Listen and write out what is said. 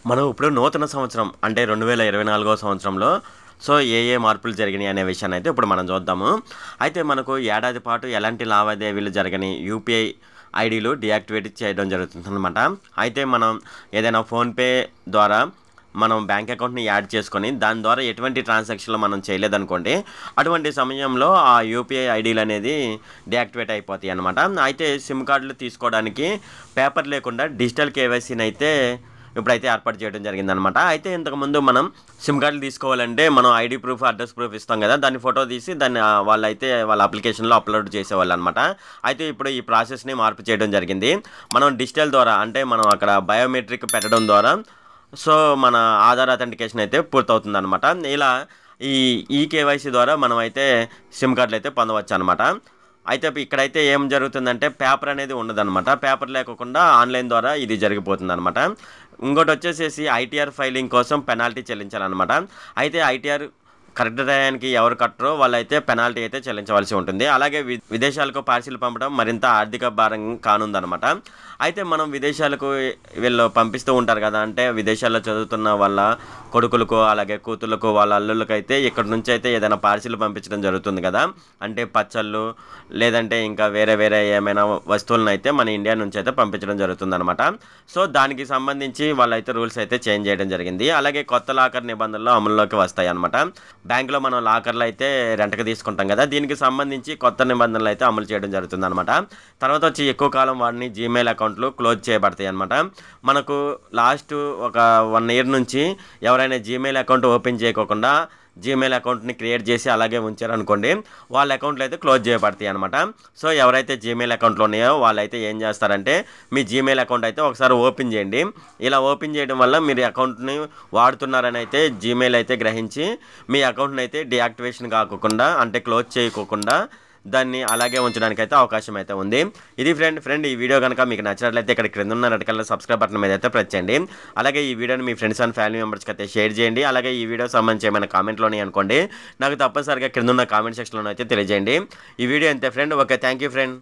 మనం ఇప్పుడు నూతన సంవత్సరం అంటే 2024వ సంవత్సరంలో ఏ మార్పులు జరిగినాయి అనే విషయాన్ని అయితే ఇప్పుడు మనం చూద్దాము. అయితే మనకు ఏడాది పాటు ఎలాంటి లావాదేవీలు జరగని యూపీఐ ఐడీలు డీయాక్టివేట్ చేయడం జరుగుతుందనమాట. అయితే మనం ఏదైనా ఫోన్‌పే ద్వారా మనం బ్యాంక్ అకౌంట్‌ని యాడ్ చేసుకొని దాని ద్వారా ఎటువంటి ట్రాన్సాక్షన్‌లు మనం చేయలేదనుకోండి, అటువంటి సమయంలో ఆ యూపీఐ ఐడీలనేది డీయాక్టివేట్ అయిపోతాయన్నమాట. అయితే సిమ్ కార్డులు తీసుకోవడానికి పేపర్ లేకుండా డిజిటల్ కేవైసీనైతే ఇప్పుడైతే ఏర్పాటు చేయడం జరిగిందనమాట. అయితే ఇంతకుముందు మనం సిమ్ కార్డులు తీసుకోవాలంటే మనం ఐడీ ప్రూఫ్, అడ్రస్ ప్రూఫ్ ఇస్తాం కదా! దాన్ని ఫోటో తీసి దాన్ని వాళ్ళైతే వాళ్ళ అప్లికేషన్‌లో అప్‌లోడ్ చేసేవాళ్ళనమాట. అయితే ఇప్పుడు ఈ ప్రాసెస్‌ని మార్పు చేయడం జరిగింది. మనం డిజిటల్ ద్వారా అంటే మనం అక్కడ బయోమెట్రిక్ పెట్టడం ద్వారా మన ఆధార్ అథెంటికేషన్ అయితే పూర్తవుతుందనమాట. ఇలా ఈ ఈకేవైసీ ద్వారా మనమైతే సిమ్ కార్డులయితే పొందవచ్చనమాట. అయితే ఇక్కడైతే ఏం జరుగుతుందంటే పేపర్ అనేది ఉండదనమాట. పేపర్ లేకోకుండా ఆన్‌లైన్ ద్వారా ఇది జరిగిపోతుందనమాట. ఇంకోటొచ్చేసేసి ఐటీఆర్ ఫైలింగ్ కోసం పెనాల్టీ చెల్లించాలనమాట. అయితే ఐటీఆర్ కరెక్ట్ టయానికి ఎవరు కట్టరో వాళ్ళైతే పెనాల్టీ అయితే చెల్లించవలసి ఉంటుంది. అలాగే విదేశాలకు పార్సిల్ పంపడం మరింత ఆర్థిక భారం కానుందనమాట. అయితే మనం విదేశాలకు వీళ్ళు పంపిస్తూ ఉంటారు కదా! అంటే విదేశాల్లో చదువుతున్న వాళ్ళ కొడుకులకు, అలాగే కూతుర్లకు, వాళ్ళ అల్లుళ్ళకైతే ఇక్కడి నుంచి అయితే ఏదైనా పార్సిల్ పంపించడం జరుగుతుంది కదా! అంటే పచ్చళ్ళు లేదంటే ఇంకా వేరే వేరే ఏమైనా వస్తువులనైతే మన ఇండియా నుంచి అయితే పంపించడం జరుగుతుందనమాట. దానికి సంబంధించి వాళ్ళైతే రూల్స్ అయితే చేంజ్ చేయడం జరిగింది. అలాగే కొత్త లాకర్ నిబంధనలు అమల్లోకి వస్తాయన్నమాట. బ్యాంక్‌లో మనం లాకర్‌లు అయితే రెంట్‌కి తీసుకుంటాం కదా! దీనికి సంబంధించి కొత్త నిబంధనలు అయితే అమలు చేయడం జరుగుతుందనమాట. తర్వాత వచ్చి ఎక్కువ కాలం వాడని జీమెయిల్ అకౌంట్‌లు క్లోజ్ చేయబడతాయన్నమాట. మనకు లాస్ట్ ఒక 1 ఇయర్ నుంచి ఎవరైనా జీమెయిల్ అకౌంట్ ఓపెన్ చేయకోకుండా జీమెయిల్ అకౌంట్‌ని క్రియేట్ చేసి అలాగే ఉంచారనుకోండి, వాళ్ళ అకౌంట్‌లు అయితే క్లోజ్ చేయబడతాయన్నమాట. ఎవరైతే జీమెయిల్ అకౌంట్‌లు ఉన్నాయో వాళ్ళైతే ఏం చేస్తారంటే, మీ జీమెయిల్ అకౌంట్ అయితే ఒకసారి ఓపెన్ చేయండి. ఇలా ఓపెన్ చేయడం వల్ల మీరు అకౌంట్‌ని వాడుతున్నారని అయితే జీమెయిల్ అయితే గ్రహించి, మీ అకౌంట్‌ని అయితే డీయాక్టివేషన్ కాకోకుండా అంటే క్లోజ్ చేయకోకుండా దాన్ని అలాగే ఉంచడానికైతే అవకాశం అయితే ఉంది. ఇది ఫ్రెండ్ ఈ వీడియో గనుక మీకు నచ్చినట్లయితే ఇక్కడ క్రిందున్న రెడ్ కలర్ సబ్స్క్రైబ్ బటన్ మీద అయితే ప్రెస్ చేయండి. అలాగే ఈ వీడియోని మీ ఫ్రెండ్స్ అండ్ ఫ్యామిలీ మెంబర్స్‌కి అయితే షేర్ చేయండి. అలాగే ఈ వీడియోకి సంబంధించి ఏమైనా కామెంట్లు ఉన్నాయి అనుకోండి, నాకు తప్పనిసరిగా క్రిందున్న కామెంట్ సెక్షన్‌లో అయితే తెలియజేయండి. ఈ వీడియో అంతే friend. Okay. Thank you friend.